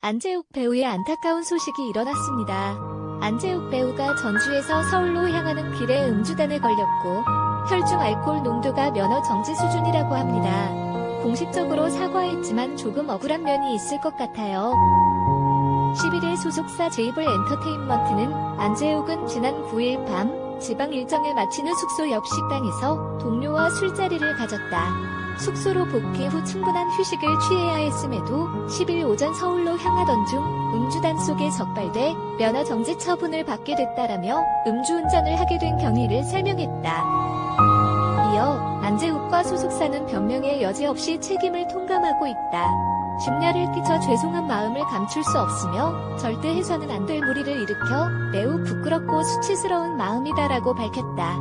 안재욱 배우의 안타까운 소식이 일어났습니다. 안재욱 배우가 전주에서 서울로 향하는 길에 음주단에 걸렸고 혈중 알코올 농도가 면허 정지 수준이라고 합니다. 공식적으로 사과했지만 조금 억울한 면이 있을 것 같아요. 11일 소속사 제이블 엔터테인먼트는 안재욱은 지난 9일 밤 지방 일정을 마친 후 숙소 옆 식당에서 동료와 술자리를 가졌다. 숙소로 복귀 후 충분한 휴식을 취해야 했음에도 10일 오전 서울로 향하던 중 음주단 속에 적발돼 면허 정지 처분을 받게 됐다라며 음주운전을 하게 된 경위를 설명했다. 이어 안재욱과 소속사는 변명의 여지 없이 책임을 통감하고 있다. 심려를 끼쳐 죄송한 마음을 감출 수 없으며 절대 해서는 안 될 무리를 일으켜 매우 부끄럽고 수치스러운 마음이다라고 밝혔다.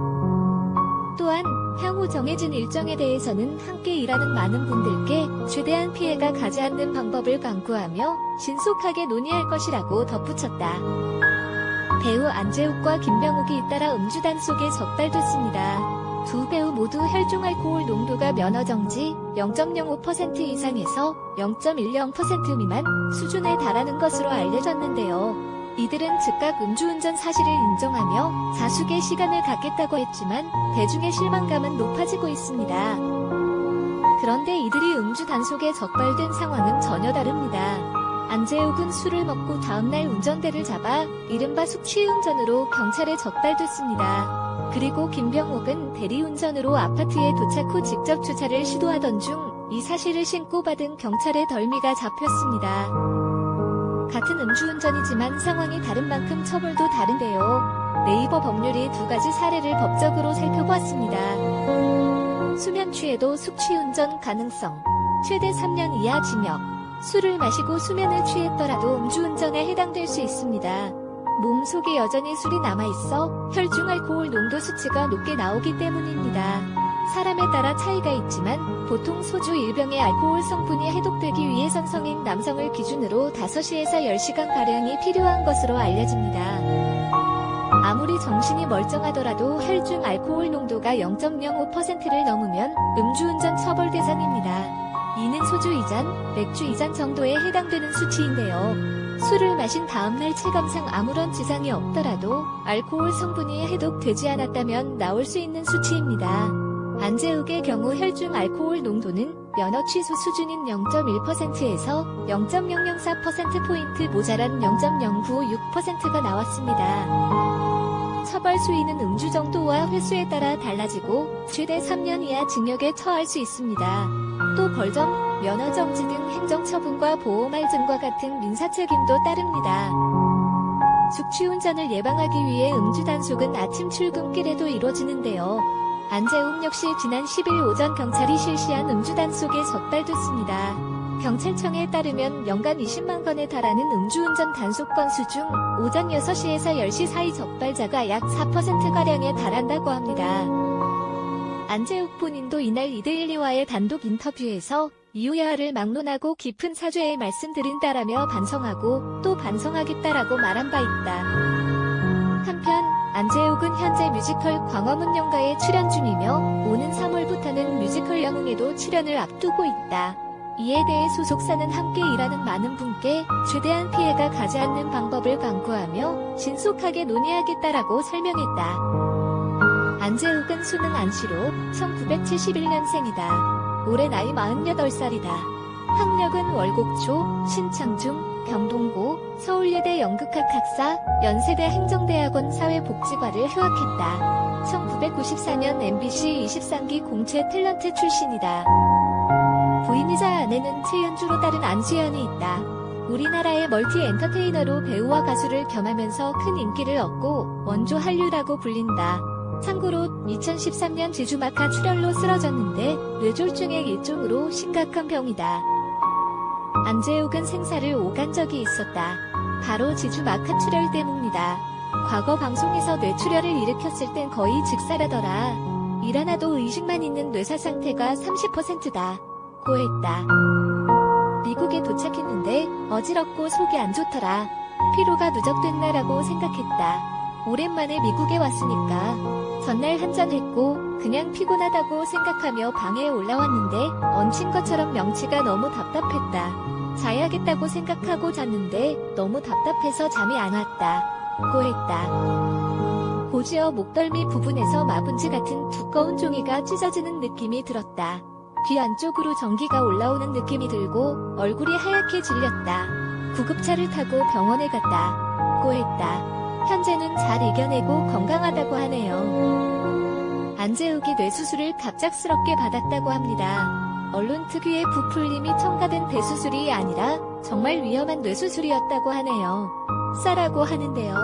또한 향후 정해진 일정에 대해서는 함께 일하는 많은 분들께 최대한 피해가 가지 않는 방법을 강구하며 신속하게 논의할 것이라고 덧붙였다. 배우 안재욱과 김병욱이 잇따라 음주단 속에 적발됐습니다. 두 배우 모두 혈중 알코올 농도가 면허 정지 0.05% 이상에서 0.10% 미만 수준에 달하는 것으로 알려졌는데요. 이들은 즉각 음주운전 사실을 인정하며 자숙의 시간을 갖겠다고 했지만 대중의 실망감은 높아지고 있습니다. 그런데 이들이 음주 단속에 적발된 상황은 전혀 다릅니다. 안재욱은 술을 먹고 다음날 운전대를 잡아 이른바 숙취운전으로 경찰에 적발됐습니다. 그리고 김병욱은 대리운전으로 아파트에 도착 후 직접 주차를 시도하던 중 이 사실을 신고받은 경찰의 덜미가 잡혔습니다. 같은 음주운전이지만 상황이 다른 만큼 처벌도 다른데요. 네이버 법률이 두 가지 사례를 법적으로 살펴보았습니다. 수면 취해도 숙취운전 가능성, 최대 3년 이하 징역, 술을 마시고 수면에 취했더라도 음주운전에 해당될 수 있습니다. 몸속에 여전히 술이 남아있어 혈중 알코올 농도 수치가 높게 나오기 때문입니다. 사람에 따라 차이가 있지만 보통 소주 1병의 알코올 성분이 해독되기 위해선 성인 남성을 기준으로 5시에서 10시간가량이 필요한 것으로 알려집니다. 아무리 정신이 멀쩡하더라도 혈중 알코올 농도가 0.05%를 넘으면 음주운전 처벌 대상입니다. 이는 소주 2잔, 맥주 2잔 정도에 해당되는 수치인데요. 술을 마신 다음날 체감상 아무런 지장이 없더라도 알코올 성분이 해독되지 않았다면 나올 수 있는 수치입니다. 안재욱의 경우 혈중 알코올 농도는 면허 취소 수준인 0.1%에서 0.004%포인트 모자란 0.096%가 나왔습니다. 처벌 수위는 음주 정도와 횟수에 따라 달라지고 최대 3년 이하 징역에 처할 수 있습니다. 또 벌점, 면허 정지 등 행정처분과 보호말증과 같은 민사책임도 따릅니다. 숙취운전을 예방하기 위해 음주 단속은 아침 출근길에도 이루어지는데요. 안재욱 역시 지난 10일 오전 경찰이 실시한 음주 단속에 적발됐습니다. 경찰청에 따르면 연간 20만 건에 달하는 음주운전 단속 건수 중 오전 6시에서 10시 사이 적발자가 약 4%가량에 달한다고 합니다. 안재욱 본인도 이날 이데일리와의 단독 인터뷰에서 이유야를 막론하고 깊은 사죄의 말씀드린다라며 반성하고 또 반성하겠다라고 말한 바 있다. 한편 안재욱은 현재 뮤지컬 광화문 연가에 출연 중이며 오는 3월부터는 뮤지컬 영웅에도 출연을 앞두고 있다. 이에 대해 소속사는 함께 일하는 많은 분께 최대한 피해가 가지 않는 방법을 강구하며 신속하게 논의하겠다라고 설명했다. 안재욱은 수능 안시로 1971년생이다. 올해 나이 48살이다. 학력은 월곡초, 신창중, 경동고, 서울예대 연극학 학사, 연세대 행정대학원 사회복지과를 휴학했다. 1994년 MBC 23기 공채 탤런트 출신이다. 부인이자 아내는 최연주로 따른 안수연이 있다. 우리나라의 멀티 엔터테이너로 배우와 가수를 겸하면서 큰 인기를 얻고 원조 한류라고 불린다. 참고로 2013년 지주마카 출연로 쓰러졌는데 뇌졸중의 일종으로 심각한 병이다. 안재욱은 생사를 오간 적이 있었다. 바로 지주마카 출혈 때문이다. 과거 방송에서 뇌출혈을 일으켰을 땐 거의 즉사라더라. 일 하나도 의식만 있는 뇌사 상태가 30%다. 고했다. 미국에 도착했는데 어지럽고 속이 안 좋더라. 피로가 누적됐나라고 생각했다. 오랜만에 미국에 왔으니까 전날 한잔했고 그냥 피곤하다고 생각하며 방에 올라왔는데 얹힌 것처럼 명치가 너무 답답했다. 자야겠다고 생각하고 잤는데 너무 답답해서 잠이 안 왔다고 했다. 고지어 목덜미 부분에서 마분지 같은 두꺼운 종이가 찢어지는 느낌이 들었다. 귀 안쪽으로 전기가 올라오는 느낌이 들고 얼굴이 하얗게 질렸다. 구급차를 타고 병원에 갔다고 했다. 현재는 잘 이겨내고 건강하다고 하네요. 안재욱이 뇌수술을 갑작스럽게 받았다고 합니다. 언론 특유의 부풀림이 첨가된 대수술이 아니라 정말 위험한 뇌수술이었다고 하네요. 쌀라고 하는데요.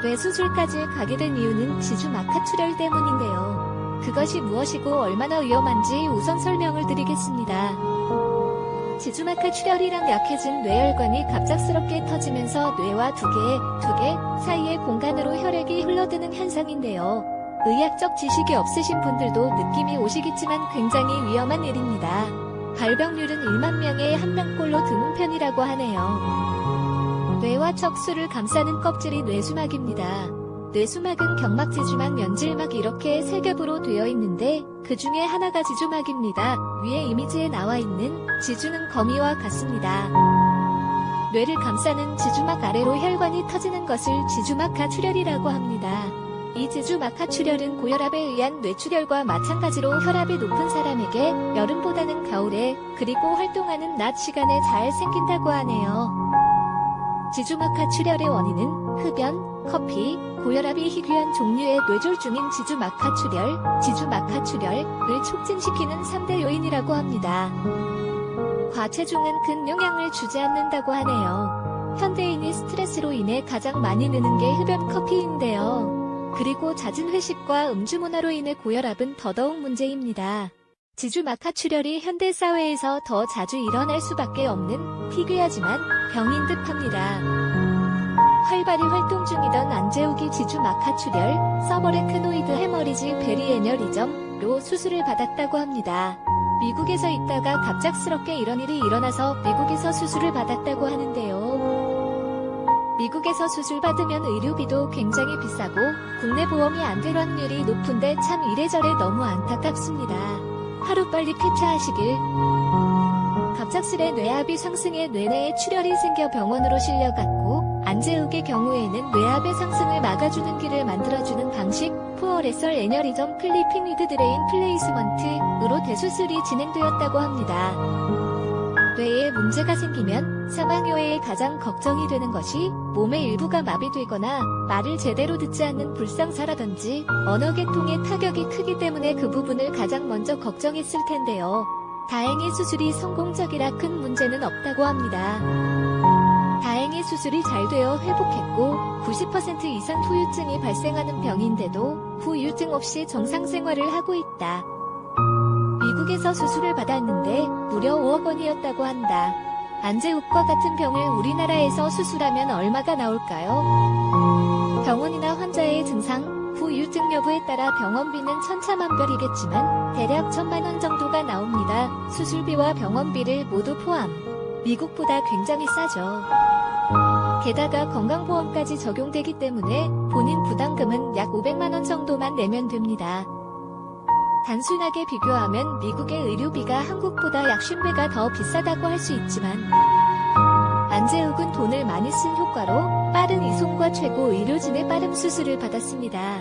뇌수술까지 가게 된 이유는 지주막하출혈 때문인데요. 그것이 무엇이고 얼마나 위험한지 우선 설명을 드리겠습니다. 지주막하출혈이란 약해진 뇌혈관이 갑작스럽게 터지면서 뇌와 두 개 사이의 공간으로 혈액이 흘러드는 현상인데요. 의학적 지식이 없으신 분들도 느낌이 오시겠지만 굉장히 위험한 일입니다. 발병률은 1만 명에 1명꼴로 드문 편이라고 하네요. 뇌와 척수를 감싸는 껍질이 뇌수막입니다. 뇌수막은 경막, 지주막, 면질막 이렇게 세 겹으로 되어 있는데 그 중에 하나가 지주막입니다. 위에 이미지에 나와 있는 지주는 거미와 같습니다. 뇌를 감싸는 지주막 아래로 혈관이 터지는 것을 지주막하출혈이라고 합니다. 이 지주막하출혈은 고혈압에 의한 뇌출혈과 마찬가지로 혈압이 높은 사람에게 여름보다는 겨울에 그리고 활동하는 낮 시간에 잘 생긴다고 하네요. 지주막하출혈의 원인은 흡연, 커피, 고혈압이 희귀한 종류의 뇌졸중인 지주막하출혈을 촉진시키는 3대 요인이라고 합니다. 과체중은 큰 영향을 주지 않는다고 하네요. 현대인이 스트레스로 인해 가장 많이 느는 게 흡연, 커피인데요. 그리고 잦은 회식과 음주 문화로 인해 고혈압은 더더욱 문제입니다. 지주막하출혈이 현대사회에서 더 자주 일어날 수밖에 없는 희귀하지만 병인 듯합니다. 활발히 활동 중이던 안재욱이 지주막하출혈, 서버레크노이드 해머리지 베리애녀리점로 수술을 받았다고 합니다. 미국에서 있다가 갑작스럽게 이런 일이 일어나서 미국에서 수술을 받았다고 하는데요. 미국에서 수술 받으면 의료비도 굉장히 비싸고 국내 보험이 안 될 확률이 높은데 참 이래저래 너무 안타깝습니다. 하루빨리 쾌차하시길. 갑작스레 뇌압이 상승해 뇌내에 출혈이 생겨 병원으로 실려갔고 안재욱의 경우에는 뇌압의 상승을 막아주는 길을 만들어주는 방식 포어레설 애녀리점 클리핑 위드 드레인 플레이스먼트으로 대수술이 진행되었다고 합니다. 뇌에 문제가 생기면 사망효에 가장 걱정이 되는 것이 몸의 일부가 마비되거나 말을 제대로 듣지 않는 불상사라든지 언어계통의 타격이 크기 때문에 그 부분을 가장 먼저 걱정했을 텐데요. 다행히 수술이 성공적이라 큰 문제는 없다고 합니다. 다행히 수술이 잘 되어 회복했고 90% 이상 후유증이 발생하는 병인데도 후유증 없이 정상 생활을 하고 있다. 미국에서 수술을 받았는데 무려 5억 원이었다고 한다. 안재욱과 같은 병을 우리나라에서 수술하면 얼마가 나올까요? 병원이나 환자의 증상, 후유증 여부에 따라 병원비는 천차만별이겠지만 대략 1,000만 원 정도가 나옵니다. 수술비와 병원비를 모두 포함. 미국보다 굉장히 싸죠. 게다가 건강보험까지 적용되기 때문에 본인 부담금은 약 500만 원 정도만 내면 됩니다. 단순하게 비교하면 미국의 의료비가 한국보다 약 50배가 더 비싸다고 할 수 있지만 안재욱은 돈을 많이 쓴 효과로 빠른 이송과 최고 의료진의 빠른 수술을 받았습니다.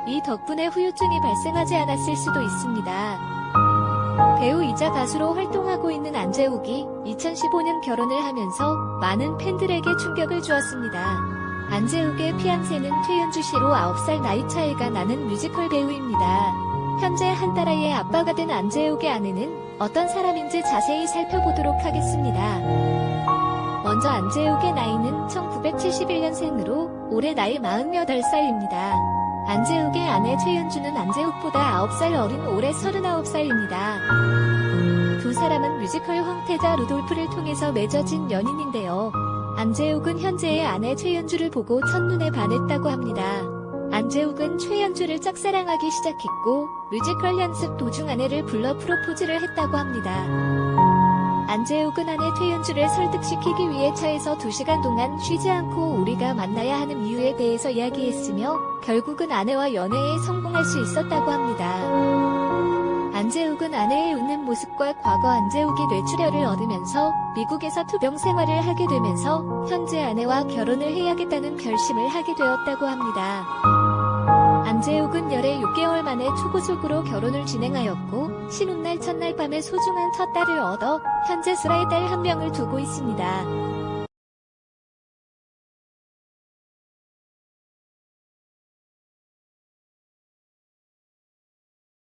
이 덕분에 후유증이 발생하지 않았을 수도 있습니다. 배우이자 가수로 활동하고 있는 안재욱이 2015년 결혼을 하면서 많은 팬들에게 충격을 주었습니다. 안재욱의 피앙세는 최윤주 씨로 9살 나이 차이가 나는 뮤지컬 배우입니다. 현재 한 딸아이의 아빠가 된 안재욱의 아내는 어떤 사람인지 자세히 살펴보도록 하겠습니다. 먼저 안재욱의 나이는 1971년생으로 올해 나이 48살입니다. 안재욱의 아내 최윤주는 안재욱보다 9살 어린 올해 39살입니다. 두 사람은 뮤지컬 황태자 루돌프를 통해서 맺어진 연인인데요. 안재욱은 현재의 아내 최윤주를 보고 첫눈에 반했다고 합니다. 안재욱은 최연주를 짝사랑하기 시작했고 뮤지컬 연습 도중 아내를 불러 프로포즈를 했다고 합니다. 안재욱은 아내 최연주를 설득시키기 위해 차에서 2시간 동안 쉬지 않고 우리가 만나야 하는 이유에 대해서 이야기했으며 결국은 아내와 연애에 성공할 수 있었다고 합니다. 안재욱은 아내의 웃는 모습과 과거 안재욱이 뇌출혈을 얻으면서 미국에서 투병 생활을 하게 되면서 현재 아내와 결혼을 해야겠다는 결심을 하게 되었다고 합니다. 안재욱은 열애 6개월 만에 초고속으로 결혼을 진행하였고 신혼날 첫날 밤에 소중한 첫 딸을 얻어 현재 슬아의 딸 한 명을 두고 있습니다.